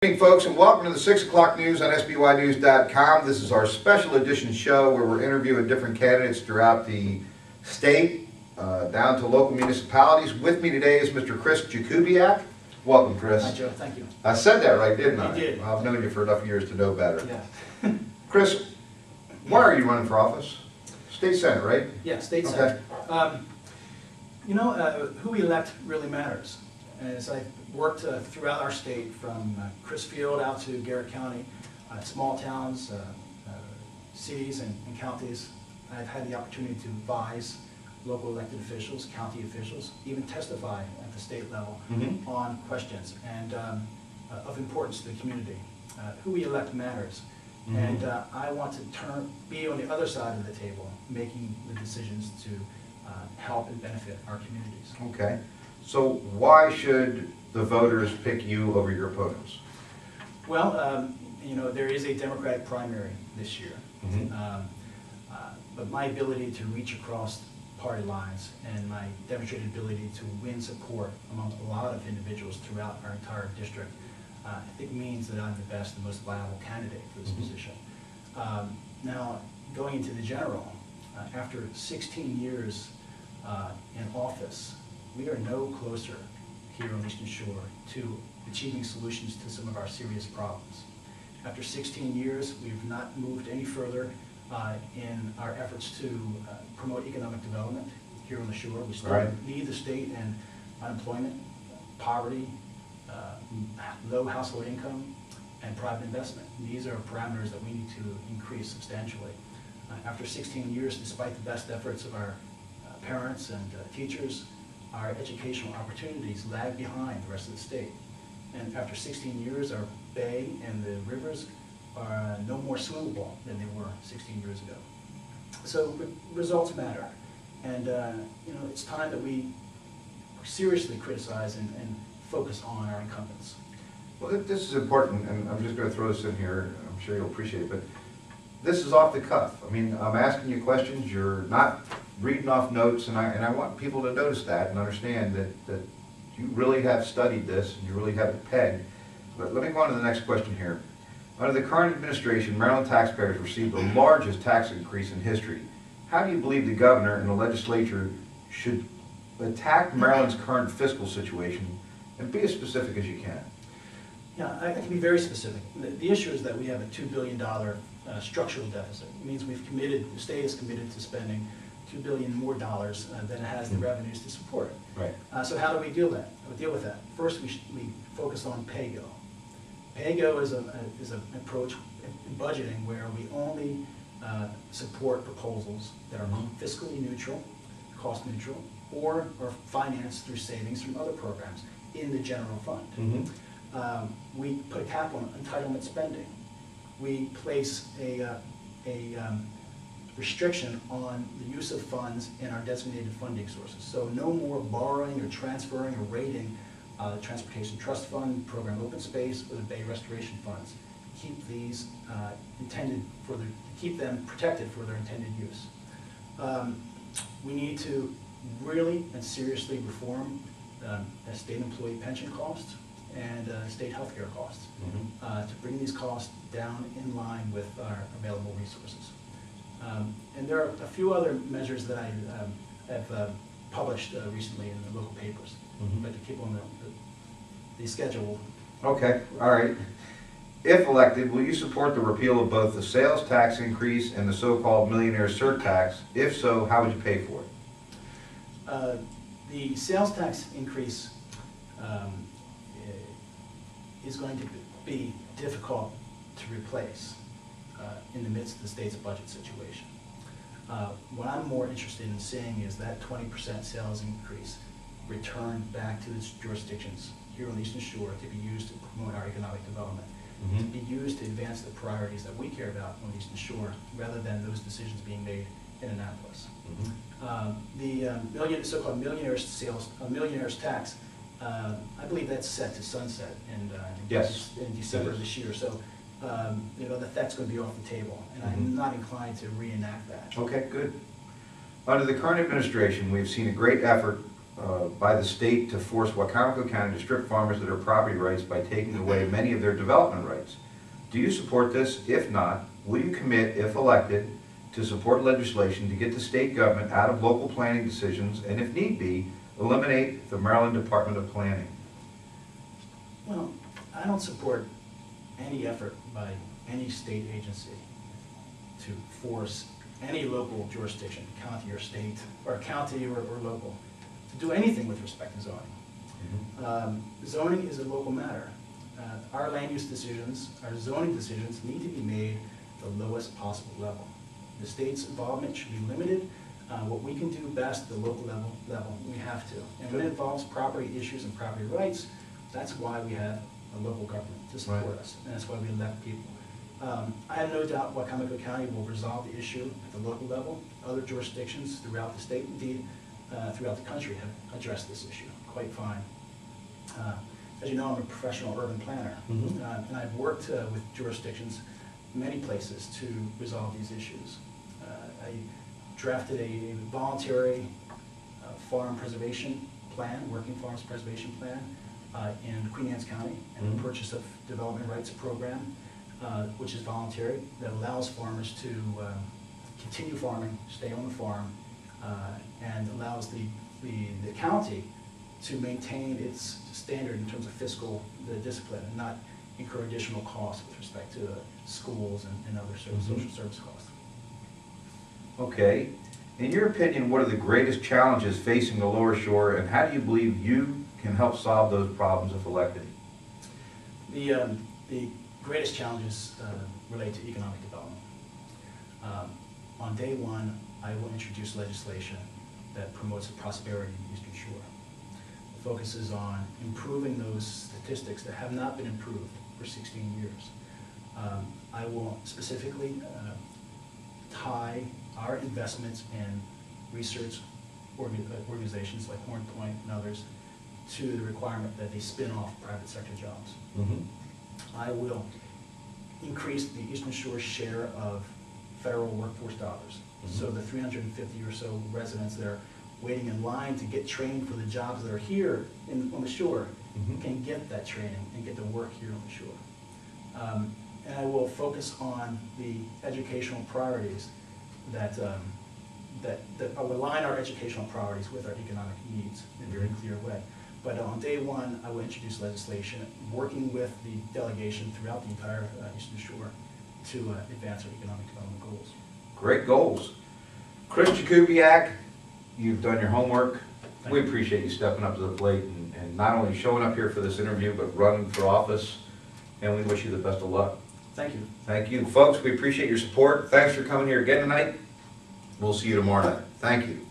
Good evening, folks, and welcome to the 6 o'clock news on SBYnews.com. This is our special edition show where we're interviewing different candidates throughout the state, down to local municipalities. With me today is Mr. Chris Jakubiak. Welcome, Chris. Hi, Joe. Thank you. I said that right, didn't I? You did. I've known you for enough years to know better. Yeah. Chris, why are you running for office? State Senate, right? Yeah, state Okay. senate. Who we elect really matters. As I've worked throughout our state, from Crisfield out to Garrett County, small towns, cities and counties, I've had the opportunity to advise local elected officials, county officials, even testify at the state level on questions and of importance to the community. Who we elect matters. And I want to be on the other side of the table, making the decisions to help and benefit our communities. Okay. So why should the voters pick you over your opponents? Well, there is a Democratic primary this year. But my ability to reach across party lines and my demonstrated ability to win support among a lot of individuals throughout our entire district, I think means that I'm the best and most viable candidate for this position. Now, going into the general, after 16 years in office, we are no closer here on Eastern Shore to achieving solutions to some of our serious problems. After 16 years, we've not moved any further in our efforts to promote economic development here on the shore. We still lead the state in unemployment, poverty, low household income, and private investment. These are parameters that we need to increase substantially. After 16 years, despite the best efforts of our parents and teachers, our educational opportunities lag behind the rest of the state. And after 16 years, our bay and the rivers are no more swimmable than they were 16 years ago. So results matter. And it's time that we seriously criticize and focus on our incumbents. Well, this is important, and I'm just going to throw this in here. I'm sure you'll appreciate it, but this is off the cuff. I mean, I'm asking you questions. You're not reading off notes, and I want people to notice that and understand that you really have studied this and you really have it pegged. But let me go on to the next question here. Under the current administration, Maryland taxpayers received the largest tax increase in history. How do you believe the governor and the legislature should attack Maryland's current fiscal situation, and be as specific as you can? Yeah, I can be very specific. The issue is that we have a $2 billion structural deficit. It means the state is committed to spending $2 billion more dollars than it has the revenues to support it. Right. So how do we deal with that? First, we focus on pay-go. Pay-go is an approach in budgeting where we only support proposals that are fiscally neutral, cost neutral, or are financed through savings from other programs in the general fund. We put a cap on entitlement spending. We place a restriction on the use of funds in our designated funding sources. So no more borrowing or transferring or raiding the Transportation Trust Fund, Program Open Space, or the Bay Restoration Funds. Keep these keep them protected for their intended use. We need to really and seriously reform state employee pension costs and state health care costs to bring these costs down in line with our available resources. And there are a few other measures that I have published recently in the local papers, but to keep on the schedule. Okay, all right. If elected, will you support the repeal of both the sales tax increase and the so-called millionaire surtax? If so, how would you pay for it? The sales tax increase is going to be difficult to replace in the midst of the state's budget situation. What I'm more interested in seeing is that 20% sales increase returned back to its jurisdictions here on the Eastern Shore to be used to promote our economic development, to be used to advance the priorities that we care about on the Eastern Shore, rather than those decisions being made in Annapolis. The so-called millionaire's tax, I believe that's set to sunset in December of this year. So that's going to be off the table, and I'm not inclined to reenact that. Okay, good. Under the current administration, we've seen a great effort by the state to force Wacomico County to strip farmers of their property rights by taking away many of their development rights. Do you support this? If not, will you commit, if elected, to support legislation to get the state government out of local planning decisions and, if need be, eliminate the Maryland Department of Planning? Well, I don't support any effort by any state agency to force any local jurisdiction, county or state, or county or local, to do anything with respect to zoning. Zoning is a local matter. Our land use decisions, our zoning decisions need to be made at the lowest possible level. The state's involvement should be limited. What we can do best at the local level, we have to. And when it involves property issues and property rights, that's why we have a local government to support us, and that's why we elect people. I have no doubt Wacomico County will resolve the issue at the local level. Other jurisdictions throughout the state, indeed throughout the country, have addressed this issue quite fine. As you know, I'm a professional urban planner, and I've worked with jurisdictions, many places, to resolve these issues. I drafted a voluntary farm preservation plan, working farms preservation plan, in Queen Anne's County, and the purchase of development rights program, which is voluntary, that allows farmers to continue farming, stay on the farm, and allows the county to maintain its standard in terms of fiscal discipline and not incur additional costs with respect to schools and other social service costs. Okay. In your opinion, what are the greatest challenges facing the lower shore, and how do you believe you can help solve those problems if elected? The greatest challenges relate to economic development. On day one, I will introduce legislation that promotes the prosperity of the Eastern Shore. It focuses on improving those statistics that have not been improved for 16 years. I will specifically tie our investments in research organizations like Horn Point and others to the requirement that they spin off private sector jobs. I will increase the Eastern Shore's share of federal workforce dollars. So the 350 or so residents that are waiting in line to get trained for the jobs that are here on the shore can get that training and get to work here on the shore. And I will focus on the educational priorities that will align our educational priorities with our economic needs in a very clear way. But on day one, I will introduce legislation working with the delegation throughout the entire Eastern Shore to advance our economic development goals. Great goals. Chris Jakubiak, you've done your homework. We appreciate you stepping up to the plate and not only showing up here for this interview, but running for office. And we wish you the best of luck. Thank you. Thank you. Folks, we appreciate your support. Thanks for coming here again tonight. We'll see you tomorrow night. Thank you.